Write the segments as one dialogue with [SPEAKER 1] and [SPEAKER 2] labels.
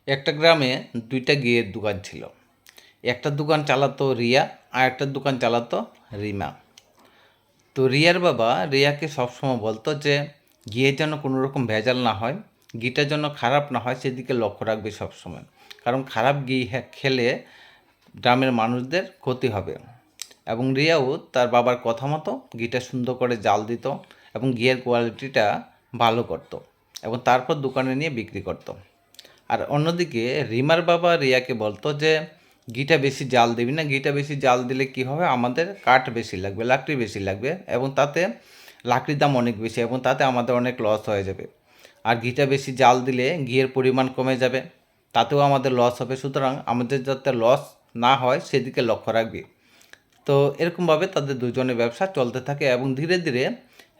[SPEAKER 1] একটা গ্রামে দুইটা ঘিয়ের দোকান ছিল। একটা দোকান চালাতো রিয়া, আর একটা দোকান চালাতো রিমা। তো রিয়ার বাবা রিয়াকে সবসময় বলতো যে ঘিয়ের যেন কোনো রকম ভেজাল না হয়, ঘিটা যেন খারাপ না হয় সেদিকে লক্ষ্য রাখবে সবসময়। কারণ খারাপ ঘি খেলে গ্রামের মানুষদের ক্ষতি হবে। এবং রিয়াও তার বাবার কথা মতো ঘিটা সুন্দর করে জাল দিত এবং ঘিয়ের কোয়ালিটিটা ভালো করত এবং তারপর দোকানে নিয়ে বিক্রি করত। আর অন্যদিকে রিমার বাবা রিয়াকে বলতো যে ঘিটা বেশি জাল দিবি না, ঘিটা বেশি জাল দিলে কি হবে, আমাদের কাঠ বেশি লাগবে, লাকড়ি বেশি লাগবে এবং তাতে লাকড়ির দাম অনেক বেশি এবং তাতে আমাদের অনেক লস হয়ে যাবে। আর ঘিটা বেশি জাল দিলে ঘিয়ের পরিমাণ কমে যাবে, তাতেও আমাদের লস হবে। সুতরাং আমাদের যাতে লস না হয় সেদিকে লক্ষ্য রাখবি। তো এরকমভাবে তাদের দুজনের ব্যবসা চলতে থাকে এবং ধীরে ধীরে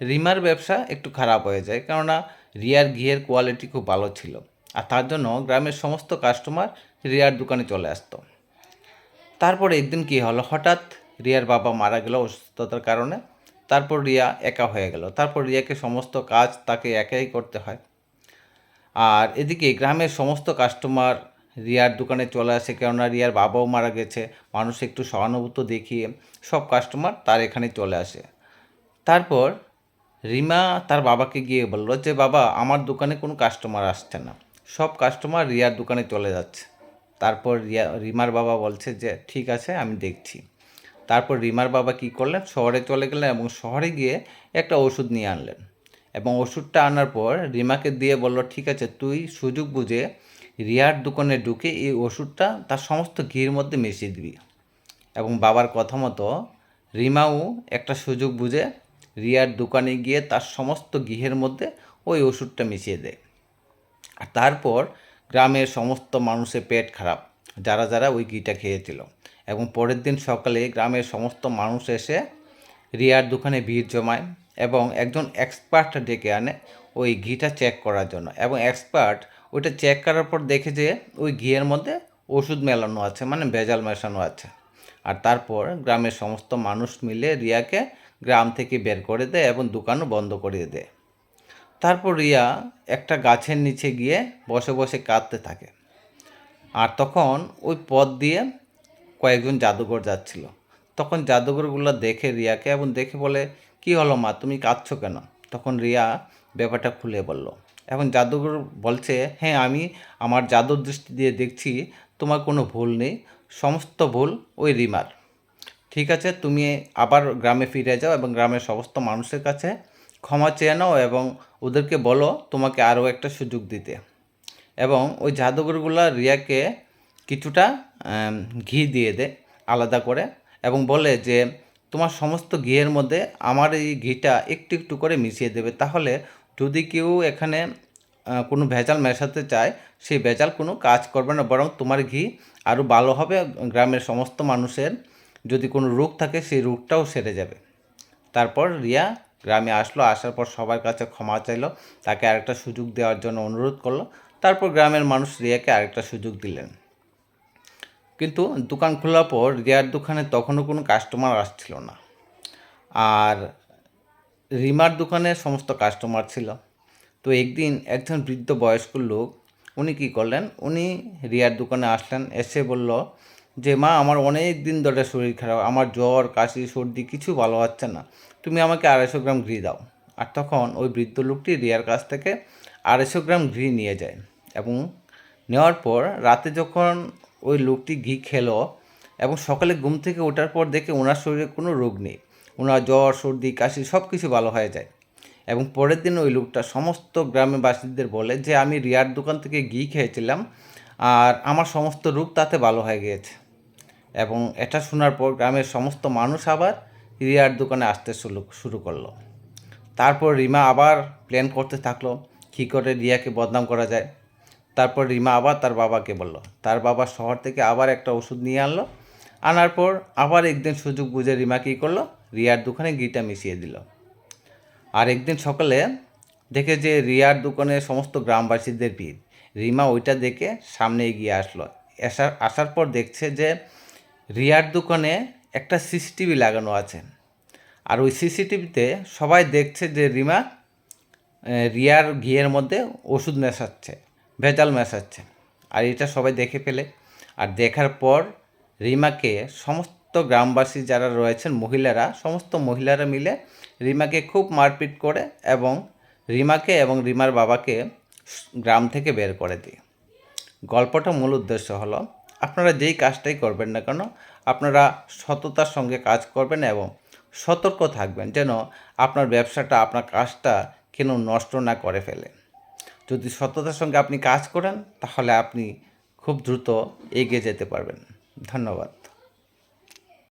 [SPEAKER 1] রিমার ব্যবসা একটু খারাপ হয়ে যায়, কেননা রিয়ার ঘিয়ের কোয়ালিটি খুব ভালো ছিল। আর তার জন্য গ্রামের সমস্ত কাস্টমার রিয়ার দোকানে চলে আসতো। তারপরে একদিন কী হলো, হঠাৎ রিয়ার বাবা মারা গেল অসুস্থতার কারণে। তারপর রিয়া একা হয়ে গেল। তারপর রিয়াকে সমস্ত কাজ তাকে একাই করতে হয়। আর এদিকে গ্রামের সমস্ত কাস্টমার রিয়ার দোকানে চলে আসে, কেননা রিয়ার বাবাও মারা গেছে। মানুষ একটু সহানুভূতি দেখিয়ে সব কাস্টমার তার এখানে চলে আসে। তারপর রিমা তার বাবাকে গিয়ে বলল যে বাবা, আমার দোকানে কোনো কাস্টমার আসছে না, সব কাস্টমার রিয়ার দোকানে চলে যাচ্ছে। তারপর রিমার বাবা বলছে যে ঠিক আছে, আমি দেখছি। তারপর রিমার বাবা কী করলেন, শহরে চলে গেলেন এবং শহরে গিয়ে একটা ওষুধ নিয়ে আনলেন। এবং ওষুধটা আনার পর রিমাকে দিয়ে বলল ঠিক আছে, তুই সুযোগ বুঝে রিয়ার দোকানে ঢুকে এই ওষুধটা তার সমস্ত ঘির মধ্যে মিশিয়ে দিবি। এবং বাবার কথা মতো রিমাও একটা সুযোগ বুঝে রিয়ার দোকানে গিয়ে তার সমস্ত ঘিয়ের মধ্যে ওই ওষুধটা মিশিয়ে দেয়। আর তারপর গ্রামের সমস্ত মানুষের পেট খারাপ, যারা যারা ওই ঘিটা খেয়েছিল। এবং পরের দিন সকালে গ্রামের সমস্ত মানুষ এসে রিয়ার দোকানে ভিড় জমায় এবং একজন এক্সপার্ট ডেকে আনে ওই ঘিটা চেক করার জন্য। এবং এক্সপার্ট ওইটা চেক করার পর দেখে যে ওই ঘিয়ের মধ্যে ওষুধ মেলানো আছে, মানে ভেজাল মেশানো আছে। আর তারপর গ্রামের সমস্ত মানুষ মিলে রিয়াকে গ্রাম থেকে বের করে দেয় এবং দোকানও বন্ধ করে দেয়। তারপর রিয়া একটা গাছের নিচে গিয়ে বসে বসে কাঁদতে থাকে। আর তখন ওই পথ দিয়ে কয়েকজন জাদুঘর যাচ্ছিল। তখন জাদুঘরগুলো দেখে রিয়াকে এবং দেখে বলে, কি হলো মা, তুমি কাঁদছো কেন? তখন রিয়া ব্যাপারটা খুলে বলল। এবং জাদুঘর বলছে, হ্যাঁ, আমি আমার জাদুর দৃষ্টি দিয়ে দেখছি তোমার কোনো ভুল নেই, সমস্ত ভুল ওই রিমার। ঠিক আছে, তুমি আবার গ্রামে ফিরে যাও এবং গ্রামের সমস্ত মানুষের কাছে ক্ষমা চেয়ে নাও এবং ওদেরকে বলো তোমাকে আরও একটা সুযোগ দিতে। এবং ওই জাদুঘরগুলো রিয়াকে কিছুটা ঘি দিয়ে দেয় আলাদা করে এবং বলে যে তোমার সমস্ত ঘিয়ের মধ্যে আমার এই ঘিটা একটু একটু করে মিশিয়ে দেবে, তাহলে যদি কেউ এখানে কোনো ভেজাল মেশাতে চায় সেই ভেজাল কোনো কাজ করবে না, বরং তোমার ঘি আরও ভালো হবে। গ্রামের সমস্ত মানুষের যদি কোনো রোগ থাকে সেই রোগটাও সেরে যাবে। তারপর রিয়া গ্রামে আসলো, আসার পর সবার কাছে ক্ষমা চাইলো, তাকে আরেকটা সুযোগ দেওয়ার জন্য অনুরোধ করলো। তারপর গ্রামের মানুষ রিয়াকে আরেকটা সুযোগ দিলেন। কিন্তু দোকান খোলার পর রিয়ার দোকানে তখনও কোনো কাস্টমার আসছিল না। আর রিমার দোকানে সমস্ত কাস্টমার ছিল। তো একদিন একজন বৃদ্ধ বয়স্ক লোক, উনি কী করলেন, উনি রিয়ার দোকানে আসলেন, এসে বলল যে মা, আমার অনেক দিন ধরে শরীর খারাপ, আমার জ্বর কাশি সর্দি কিছু ভালো হচ্ছে না, তুমি আমাকে 250 গ্রাম ঘি দাও। আর তখন ওই বৃদ্ধ লোকটি রিয়ার কাছ থেকে 250 গ্রাম ঘি নিয়ে যায়। এবং নেওয়ার পর রাতে যখন ওই লোকটি ঘি খেলো এবং সকালে ঘুম থেকে ওঠার পর দেখে ওনার শরীরে কোনো রোগ নেই, ওনার জ্বর সর্দি কাশি সব কিছু ভালো হয়ে যায়। এবং পরের দিন ওই লোকটা সমস্ত গ্রামবাসীদের বলে যে আমি রিয়ার দোকান থেকে ঘি খেয়েছিলাম আর আমার সমস্ত রোগ তাতে ভালো হয়ে গিয়েছে। এবং এটা শোনার পর গ্রামের সমস্ত মানুষ আবার রিয়ার দোকানে আসতে শুরু করলো। তারপর রিমা আবার প্ল্যান করতে থাকলো কী করে রিয়াকে বদনাম করা যায়। তারপর রিমা আবার তার বাবাকে বলল, তার বাবা শহর থেকে আবার একটা ওষুধ নিয়ে আনলো। আনার পর আবার একদিন সুযোগ বুঝে রিমা কী করলো, রিয়ার দোকানে ঘিটা মিশিয়ে দিল। আর একদিন সকালে দেখে যে রিয়ার দোকানে সমস্ত গ্রামবাসীদের ভিড়, রিমা ওইটা দেখে সামনে এগিয়ে আসলো। আসার পর দেখছে যে রিয়ার দোকানে একটা সিসিটিভি লাগানো আছে। আর ওই সিসিটিভিতে সবাই দেখছে যে রিমা রিয়ার ঘিয়ের মধ্যে ওষুধ মেশাচ্ছে, ভেজাল মেশাচ্ছে। আর এটা সবাই দেখে ফেলে। আর দেখার পর রিমাকে সমস্ত গ্রামবাসী যারা রয়েছেন মহিলারা, সমস্ত মহিলারা মিলে রিমাকে খুব মারপিট করে এবং রিমাকে এবং রিমার বাবাকে গ্রাম থেকে বের করে দেয়। গল্পটা মূল উদ্দেশ্য হলো আপনারা যেই কাজটাই করবেন না কেন আপনারা সততার সঙ্গে কাজ করবেন এবং সতর্ক থাকবেন যেন আপনার ব্যবসাটা, আপনার কাজটা কেন নষ্ট না করে ফেলে। যদি সততার সঙ্গে আপনি কাজ করেন তাহলে আপনি খুব দ্রুত এগিয়ে যেতে পারবেন। ধন্যবাদ।